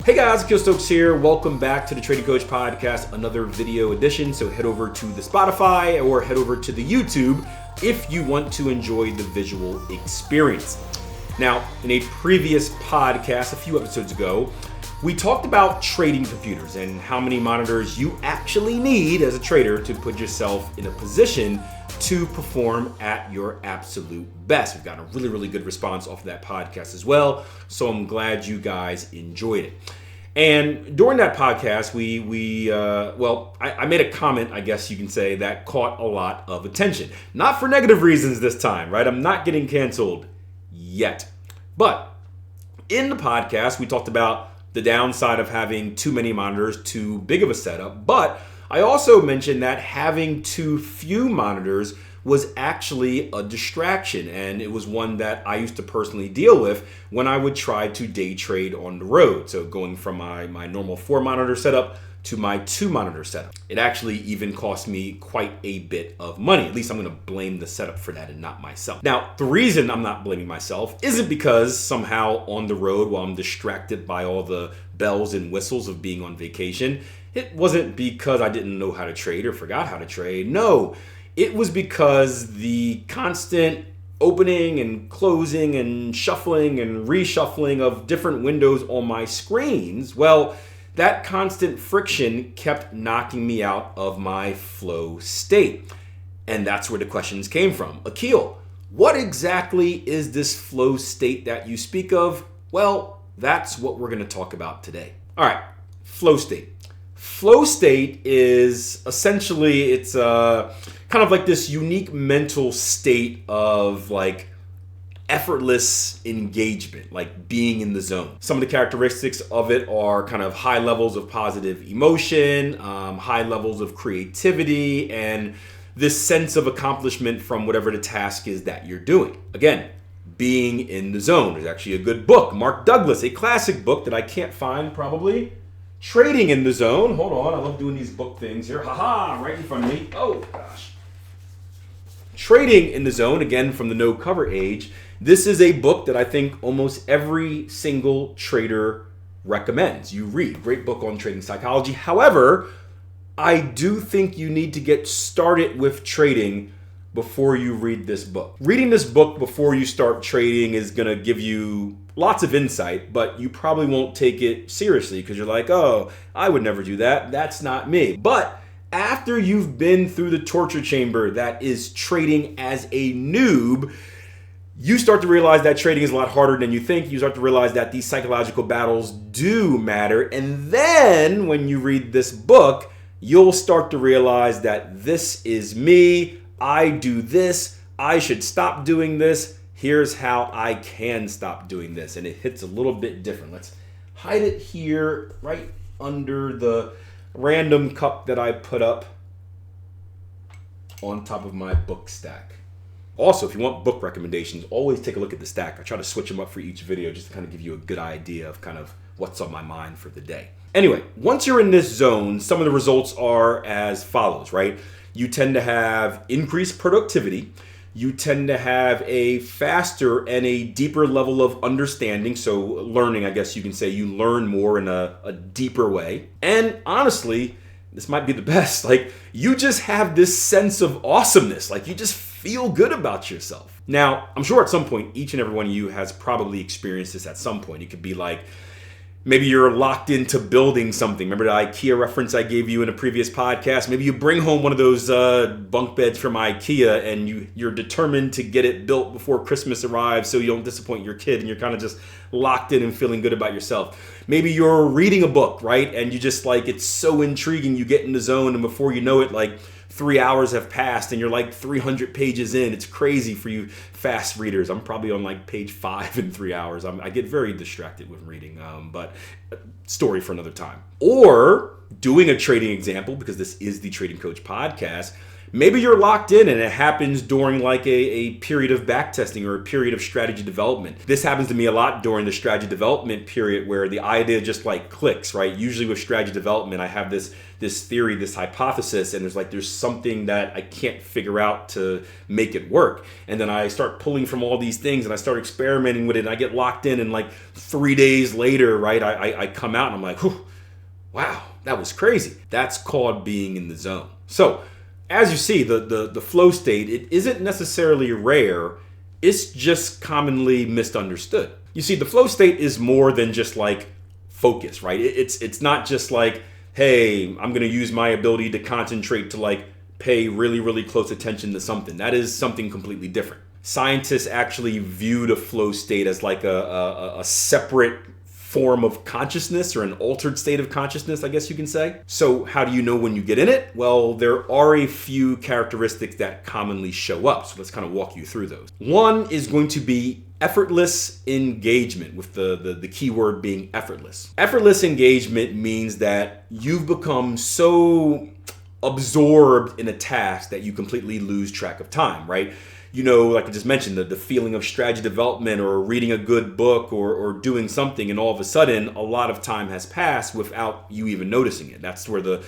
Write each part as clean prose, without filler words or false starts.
Hey guys, Akil Stokes here. Welcome back to the Trading Coach Podcast, another video edition. So head over to the Spotify or head over to the YouTube if you want to enjoy the visual experience. Now, in a previous podcast, a few episodes ago, we talked about trading computers and how many monitors you actually need as a trader to put yourself in a position to perform at your absolute best. We've gotten a really good response off of that podcast as well, so I'm glad you guys enjoyed it. And during that podcast, I made a comment, I guess you can say, that caught a lot of attention. Not for negative reasons this time, right? I'm not getting canceled yet. But in the podcast, we talked about the downside of having too many monitors, too big of a setup, but I also mentioned that having too few monitors was actually a distraction, and it was one that I used to personally deal with when I would try to day trade on the road. So going from my normal 4-monitor setup to my 2-monitor setup. It actually even cost me quite a bit of money. At least I'm going to blame the setup for that and not myself. Now, the reason I'm not blaming myself isn't because somehow on the road while I'm distracted by all the bells and whistles of being on vacation, it wasn't because I didn't know how to trade or forgot how to trade. No, it was because the constant opening and closing and shuffling and reshuffling of different windows on my screens, well, that constant friction kept knocking me out of my flow state. And that's where the questions came from. Akil, what exactly is this flow state that you speak of? Well, that's what we're going to talk about today. All right, flow state. Flow state is essentially, it's kind of like this unique mental state of like effortless engagement, like being in the zone. Some of the characteristics of it are kind of high levels of positive emotion, high levels of creativity, and this sense of accomplishment from whatever the task is that you're doing. Again, being in the zone. There's actually a good book, Mark Douglas, a classic book that I can't find probably. Trading in the Zone. Hold on, I love doing these book things here. Haha, right in front of me. Oh gosh. Trading in the Zone, again from the no cover age. This is a book that I think almost every single trader recommends you read. Great book on trading psychology. However, I do think you need to get started with trading before you read this book. Reading this book before you start trading is going to give you lots of insight, but you probably won't take it seriously because you're like, oh, I would never do that. That's not me. But after you've been through the torture chamber that is trading as a noob, you start to realize that trading is a lot harder than you think. You start to realize that these psychological battles do matter. And then when you read this book, you'll start to realize that this is me. I do this. I should stop doing this. Here's how I can stop doing this. And it hits a little bit different. Let's hide it here right under the random cup that I put up on top of my book stack. Also, if you want book recommendations, always take a look at the stack. I try to switch them up for each video just to kind of give you a good idea of kind of what's on my mind for the day. Anyway, once you're in this zone, some of the results are as follows, right? You tend to have increased productivity. You tend to have a faster and a deeper level of understanding. So learning, I guess you can say, you learn more in a deeper way. And honestly, this might be the best. Like, you just have this sense of awesomeness. Like, you just feel good about yourself. Now, I'm sure at some point, each and every one of you has probably experienced this at some point. It could be like, maybe you're locked into building something. Remember the IKEA reference I gave you in a previous podcast? Maybe you bring home one of those bunk beds from IKEA and you're determined to get it built before Christmas arrives so you don't disappoint your kid, and you're kind of just locked in and feeling good about yourself. Maybe you're reading a book, right? And you just like, it's so intriguing, you get in the zone, and before you know it, like 3 hours have passed and you're like 300 pages in. It's crazy for you fast readers. I'm probably on like page 5 in 3 hours. I get very distracted when reading, but story for another time. Or doing a trading example, because this is the Trading Coach Podcast, Maybe you're locked in and it happens during like a period of backtesting or a period of strategy development. This happens to me a lot during the strategy development period where the idea just like clicks, right? Usually with strategy development, I have this theory, this hypothesis, and there's something that I can't figure out to make it work. And then I start pulling from all these things and I start experimenting with it and I get locked in, and like 3 days later, right, I come out and I'm like, whew, wow, that was crazy. That's called being in the zone. So as you see, the flow state, it isn't necessarily rare, it's just commonly misunderstood. You see, the flow state is more than just like focus, right? It's not just like, hey, I'm gonna use my ability to concentrate to like pay really, really close attention to something. That is something completely different. Scientists actually view the flow state as like a separate form of consciousness, or an altered state of consciousness, I guess you can say. So how do you know when you get in it? Well, there are a few characteristics that commonly show up. So let's kind of walk you through those. One is going to be effortless engagement, with the key word being effortless. Effortless engagement means that you've become so absorbed in a task that you completely lose track of time, right? You know, like I just mentioned, the feeling of strategy development or reading a good book or doing something, and all of a sudden a lot of time has passed without you even noticing it. That's where the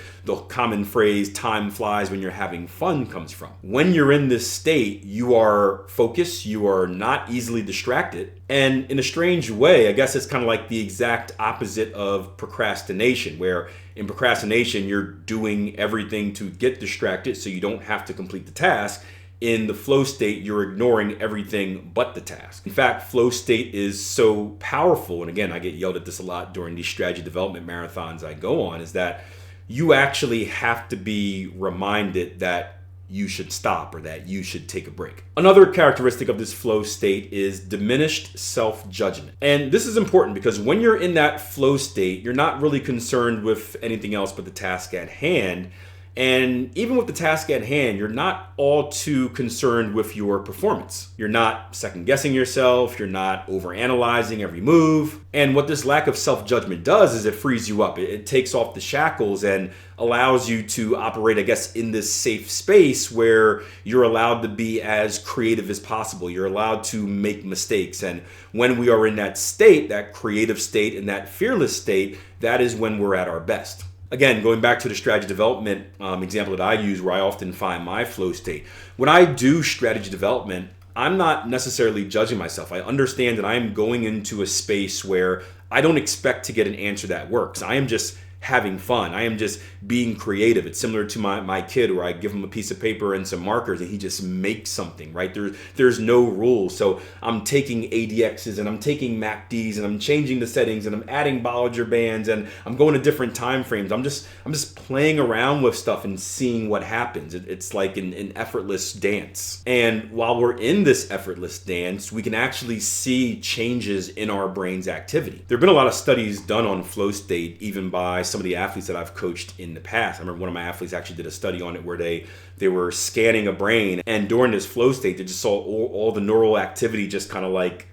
common phrase time flies when you're having fun comes from. When you're in this state, you are focused, you are not easily distracted, and in a strange way, I guess it's kind of like the exact opposite of procrastination, where in procrastination you're doing everything to get distracted so you don't have to complete the task. In the flow state, you're ignoring everything but the task. In fact, flow state is so powerful, and again, I get yelled at this a lot during these strategy development marathons I go on, is that you actually have to be reminded that you should stop or that you should take a break. Another characteristic of this flow state is diminished self-judgment. And this is important because when you're in that flow state, you're not really concerned with anything else but the task at hand. And even with the task at hand, you're not all too concerned with your performance. You're not second guessing yourself. You're not overanalyzing every move. And what this lack of self-judgment does is it frees you up. It takes off the shackles and allows you to operate, I guess, in this safe space where you're allowed to be as creative as possible. You're allowed to make mistakes. And when we are in that state, that creative state and that fearless state, that is when we're at our best. Again, going back to the strategy development example that I use, where I often find my flow state. When I do strategy development, I'm not necessarily judging myself. I understand that I'm going into a space where I don't expect to get an answer that works. I am just having fun. I am just being creative. It's similar to my kid, where I give him a piece of paper and some markers and he just makes something, right? There's no rules. So I'm taking ADXs and I'm taking MACDs and I'm changing the settings and I'm adding Bollinger Bands and I'm going to different time frames. I'm just playing around with stuff and seeing what happens. It's like an effortless dance. And while we're in this effortless dance, we can actually see changes in our brain's activity. There have been a lot of studies done on flow state, even by some of the athletes that I've coached in the past. I remember one of my athletes actually did a study on it where they were scanning a brain, and during this flow state, they just saw all the neural activity just kind of like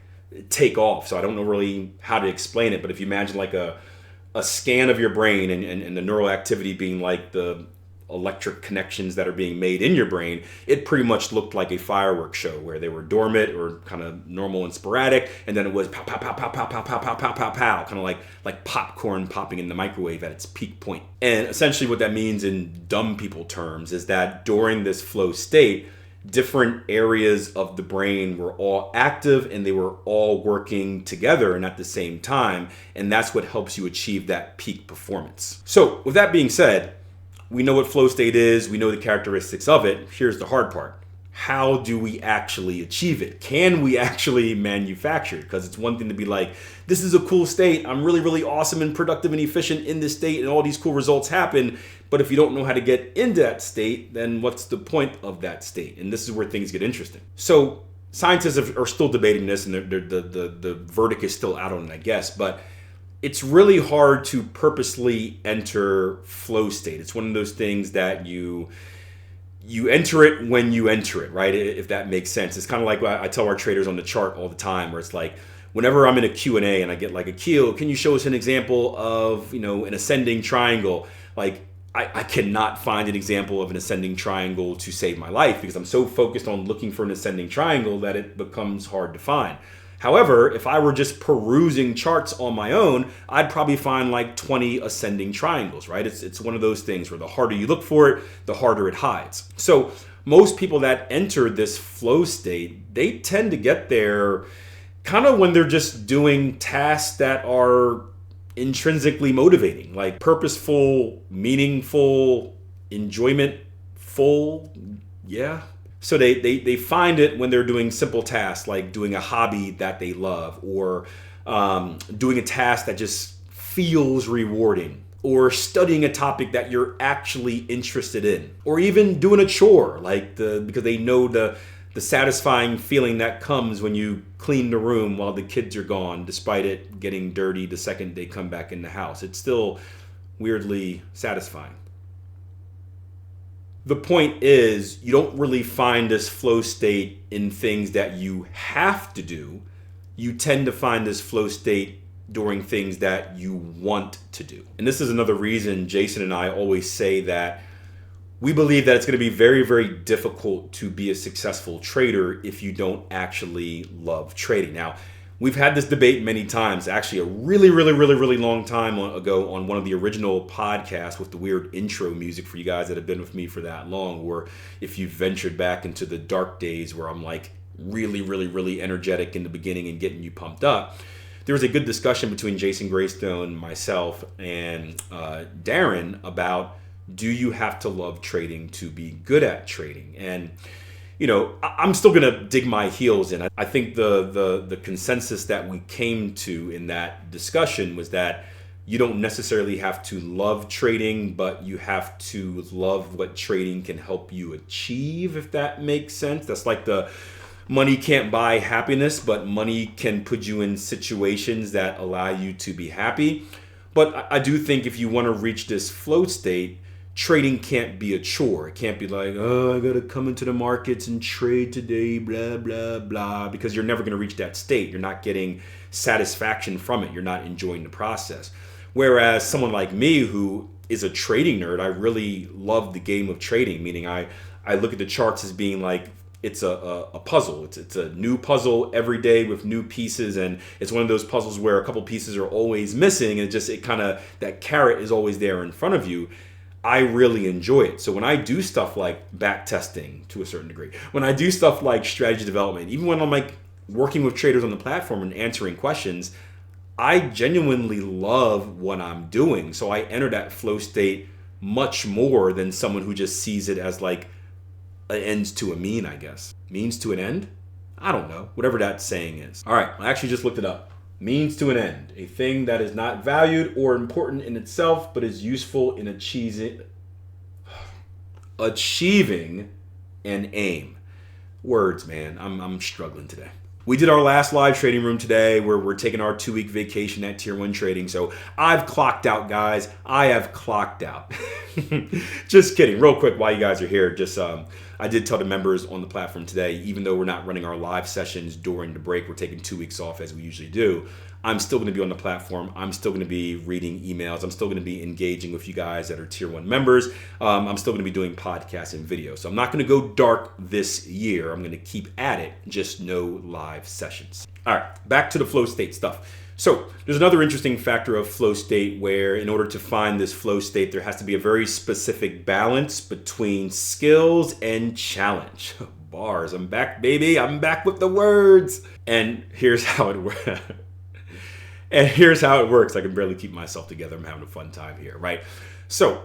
take off. So I don't know really how to explain it, but if you imagine like a scan of your brain and the neural activity being like the electric connections that are being made in your brain, it pretty much looked like a fireworks show where they were dormant or kind of normal and sporadic, and then it was pow, pow, pow, pow, pow, pow, pow, pow, pow, pow, pow, kind of like popcorn popping in the microwave at its peak point. And essentially what that means in dumb people terms is that during this flow state, different areas of the brain were all active and they were all working together and at the same time, and that's what helps you achieve that peak performance. So with that being said, we know what flow state is, we know the characteristics of it. Here's the hard part. How do we actually achieve it? Can we actually manufacture it? Because it's one thing to be like, this is a cool state, I'm really, really awesome and productive and efficient in this state and all these cool results happen. But if you don't know how to get into that state, then what's the point of that state? And this is where things get interesting. So scientists are still debating this, and the verdict is still out on it, I guess. But it's really hard to purposely enter flow state. It's one of those things that you enter it when you enter it, right? If that makes sense. It's kind of like I tell our traders on the chart all the time, where it's like, whenever I'm in a Q&A and I get like, Akil, can you show us an example of, an ascending triangle? Like, I cannot find an example of an ascending triangle to save my life because I'm so focused on looking for an ascending triangle that it becomes hard to find. However, if I were just perusing charts on my own, I'd probably find like 20 ascending triangles, right? It's one of those things where the harder you look for it, the harder it hides. So most people that enter this flow state, they tend to get there kind of when they're just doing tasks that are intrinsically motivating, like purposeful, meaningful, enjoyment-full. Yeah. So they find it when they're doing simple tasks like doing a hobby that they love, or doing a task that just feels rewarding, or studying a topic that you're actually interested in, or even doing a chore because they know the satisfying feeling that comes when you clean the room while the kids are gone, despite it getting dirty the second they come back in the house. It's still weirdly satisfying. The point is, you don't really find this flow state in things that you have to do. You tend to find this flow state during things that you want to do. And this is another reason Jason and I always say that we believe that it's going to be very, very difficult to be a successful trader if you don't actually love trading. Now, we've had this debate many times, actually a really, really, really, really long time ago on one of the original podcasts with the weird intro music for you guys that have been with me for that long, or if you've ventured back into the dark days where I'm like really, really, really energetic in the beginning and getting you pumped up. There was a good discussion between Jason Greystone, myself, and Darren about, do you have to love trading to be good at trading? And I'm still gonna dig my heels in. I think the consensus that we came to in that discussion was that you don't necessarily have to love trading, but you have to love what trading can help you achieve, if that makes sense. That's like the money can't buy happiness, but money can put you in situations that allow you to be happy. But I do think if you want to reach this flow state, trading can't be a chore. It can't be like, oh, I gotta come into the markets and trade today, blah, blah, blah, because you're never gonna reach that state. You're not getting satisfaction from it. You're not enjoying the process. Whereas someone like me who is a trading nerd, I really love the game of trading, meaning I look at the charts as being like, it's a puzzle. It's a new puzzle every day with new pieces, and it's one of those puzzles where a couple pieces are always missing, and that carrot is always there in front of you. I really enjoy it. So when I do stuff like back testing to a certain degree, when I do stuff like strategy development, even when I'm like working with traders on the platform and answering questions, I genuinely love what I'm doing. So I enter that flow state much more than someone who just sees it as like an ends to a mean, I guess. Means to an end? I don't know. Whatever that saying is. All right, I actually just looked it up. Means to an end, a thing that is not valued or important in itself, but is useful in achieving an aim. Words, man. I'm struggling today. We did our last live trading room today where we're taking our 2-week vacation at Tier 1 Trading. So I've clocked out, guys. I have clocked out. Just kidding. Real quick while you guys are here, I did tell the members on the platform today, even though we're not running our live sessions during the break, we're taking 2 weeks off as we usually do. I'm still going to be on the platform. I'm still going to be reading emails. I'm still going to be engaging with you guys that are Tier 1 members. I'm still going to be doing podcasts and videos. So I'm not going to go dark this year. I'm going to keep at it, just no live sessions. All right, back to the flow state stuff. So there's another interesting factor of flow state where in order to find this flow state, there has to be a very specific balance between skills and challenge. Bars, I'm back, baby. I'm back with the words. And here's how it works. I can barely keep myself together. I'm having a fun time here, right? So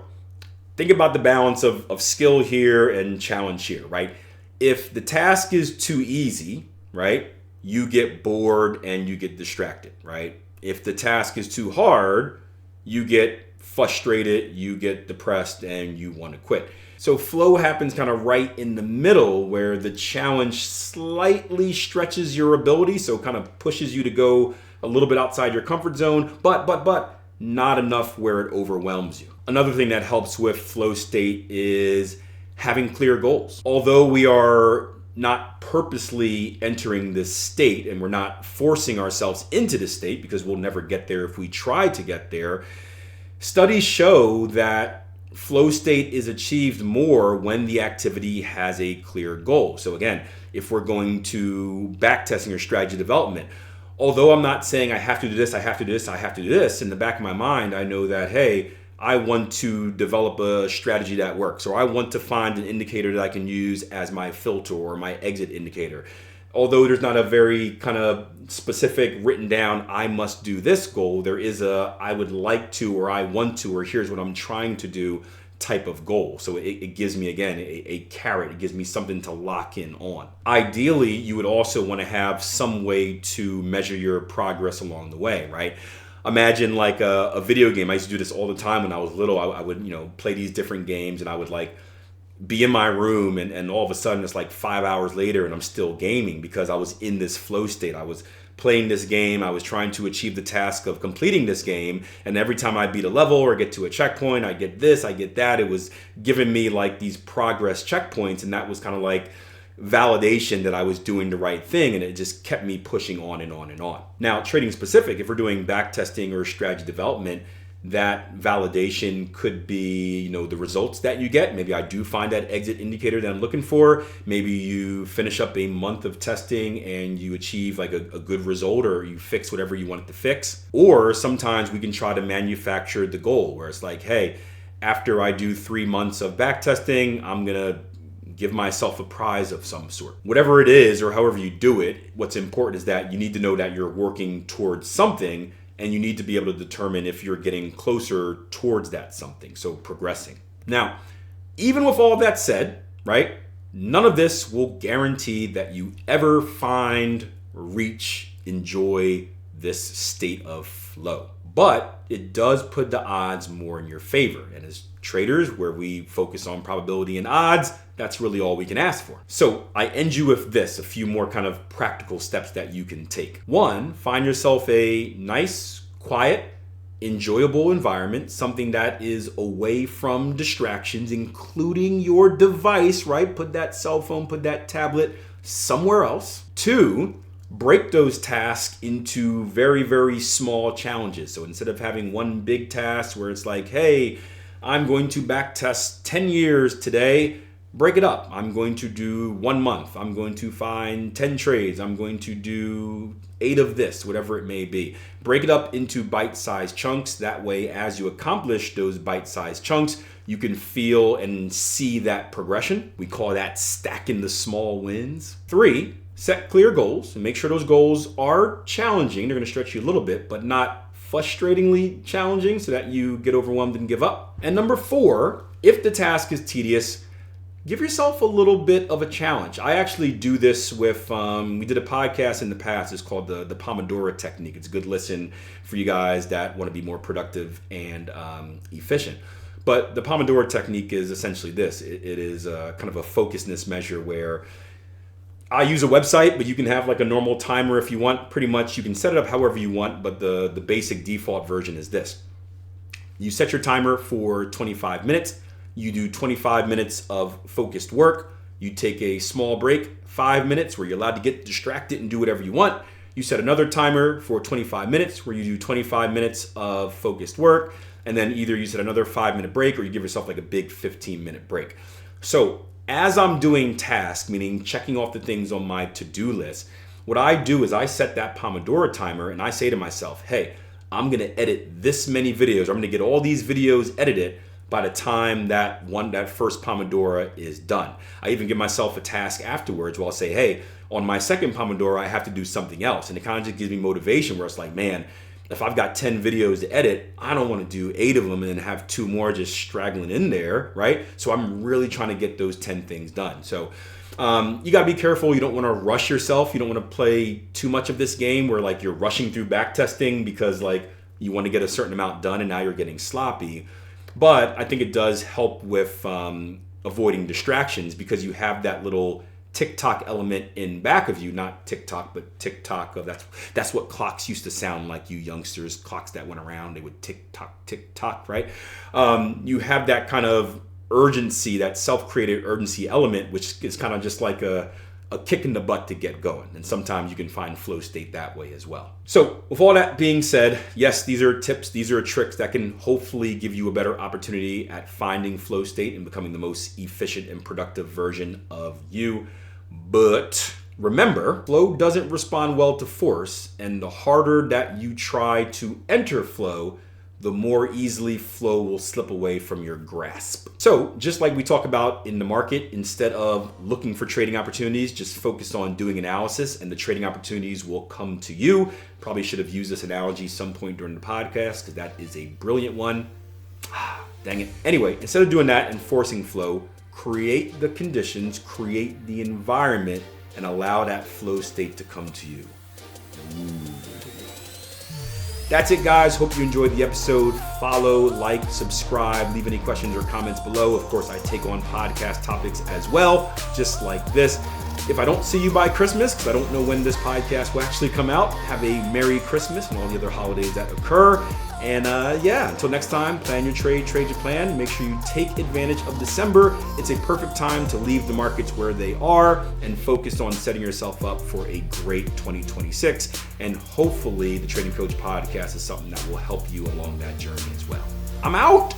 think about the balance of skill here and challenge here, right? If the task is too easy, right, you get bored and you get distracted, right? If the task is too hard, you get frustrated, you get depressed, and you want to quit. So flow happens kind of right in the middle where the challenge slightly stretches your ability, so kind of pushes you to go a little bit outside your comfort zone, but not enough where it overwhelms you. Another thing that helps with flow state is having clear goals. Although we are not purposely entering this state and we're not forcing ourselves into this state because we'll never get there if we try to get there, studies show that flow state is achieved more when the activity has a clear goal. So again, if we're going to backtesting or strategy development, although I'm not saying I have to do this, I have to do this, I have to do this, in the back of my mind, I know that, hey, I want to develop a strategy that works, or I want to find an indicator that I can use as my filter or my exit indicator. Although there's not a very kind of specific written down, I must do this goal, there is a I would like to, or I want to, or here's what I'm trying to do type of goal. So it gives me, again, a carrot. It gives me something to lock in on. Ideally, you would also want to have some way to measure your progress along the way, right? Imagine like a video game. I used to do this all the time when I was little. I would, play these different games, and I would like be in my room, and all of a sudden it's like 5 hours later and I'm still gaming because I was in this flow state. I was playing this game. I was trying to achieve the task of completing this game. And every time I beat a level or get to a checkpoint, I get this, I get that. It was giving me like these progress checkpoints. And that was kind of like validation that I was doing the right thing, and it just kept me pushing on and on and on. Now, trading specific, if we're doing back testing or strategy development, that validation could be, the results that you get. Maybe I do find that exit indicator that I'm looking for. Maybe you finish up a month of testing and you achieve like a good result, or you fix whatever you wanted to fix. Or sometimes we can try to manufacture the goal where it's like, hey, after I do 3 months of back testing, I'm going to give myself a prize of some sort. Whatever it is, or however you do it, what's important is that you need to know that you're working towards something, and you need to be able to determine if you're getting closer towards that something, so progressing. Now, even with all that said, right, none of this will guarantee that you ever find, reach, enjoy this state of flow. But it does put the odds more in your favor. And as traders, where we focus on probability and odds, that's really all we can ask for. So I end you with this, a few more kind of practical steps that you can take. One, find yourself a nice, quiet, enjoyable environment, something that is away from distractions, including your device, right? Put that cell phone, put that tablet somewhere else. Two, break those tasks into very, very small challenges. So instead of having one big task where it's like, hey, I'm going to back test 10 years today, break it up. I'm going to do 1 month. I'm going to find 10 trades. I'm going to do 8 of this, whatever it may be. Break it up into bite-sized chunks. That way, as you accomplish those bite-sized chunks, you can feel and see that progression. We call that stacking the small wins. 3, set clear goals and make sure those goals are challenging. They're going to stretch you a little bit, but not frustratingly challenging so that you get overwhelmed and give up. And number 4, if the task is tedious, give yourself a little bit of a challenge. I actually do this with, we did a podcast in the past. It's called the Pomodoro technique. It's a good listen for you guys that want to be more productive and efficient. But the Pomodoro technique is essentially this. It is kind of a focusedness measure where I use a website, but you can have like a normal timer if you want. Pretty much you can set it up however you want, but the basic default version is this. You set your timer for 25 minutes. You do 25 minutes of focused work. You take a small break, 5 minutes, where you're allowed to get distracted and do whatever you want. You set another timer for 25 minutes where you do 25 minutes of focused work. And then either you set another 5-minute break or you give yourself like a big 15-minute break. So as I'm doing tasks, meaning checking off the things on my to-do list, what I do is I set that Pomodoro timer and I say to myself, hey, I'm going to edit this many videos. I'm going to get all these videos edited by the time that first Pomodoro is done. I even give myself a task afterwards where I'll say, hey, on my second Pomodoro, I have to do something else. And it kind of just gives me motivation where it's like, man, if I've got 10 videos to edit, I don't want to do 8 of them and then have 2 more just straggling in there, right? So I'm really trying to get those 10 things done. So you got to be careful. You don't want to rush yourself. You don't want to play too much of this game where like you're rushing through back testing because like you want to get a certain amount done and now you're getting sloppy. But I think it does help with avoiding distractions because you have that little tick-tock element in back of you, not tick-tock, but tick-tock. That's what clocks used to sound like, you youngsters. Clocks that went around, they would tick-tock, right? You have that kind of urgency, that self-created urgency element, which is kind of just like a a kick in the butt to get going. And sometimes you can find flow state that way as well. So with all that being said, yes, these are tips, these are tricks that can hopefully give you a better opportunity at finding flow state and becoming the most efficient and productive version of you. But remember, flow doesn't respond well to force, and the harder that you try to enter flow, the more easily flow will slip away from your grasp. So just like we talk about in the market, instead of looking for trading opportunities, just focus on doing analysis and the trading opportunities will come to you. Probably should have used this analogy some point during the podcast because that is a brilliant one. Dang it. Anyway, instead of doing that and forcing flow, create the conditions, create the environment, and allow that flow state to come to you. That's it, guys. Hope you enjoyed the episode. Follow, like, subscribe, leave any questions or comments below. Of course, I take on podcast topics as well, just like this. If I don't see you by Christmas, because I don't know when this podcast will actually come out, have a Merry Christmas and all the other holidays that occur. And until next time, plan your trade your plan. Make sure you take advantage of December. It's a perfect time to leave the markets where they are and focus on setting yourself up for a great 2026. And hopefully the Trading Coach podcast is something that will help you along that journey as well. I'm out.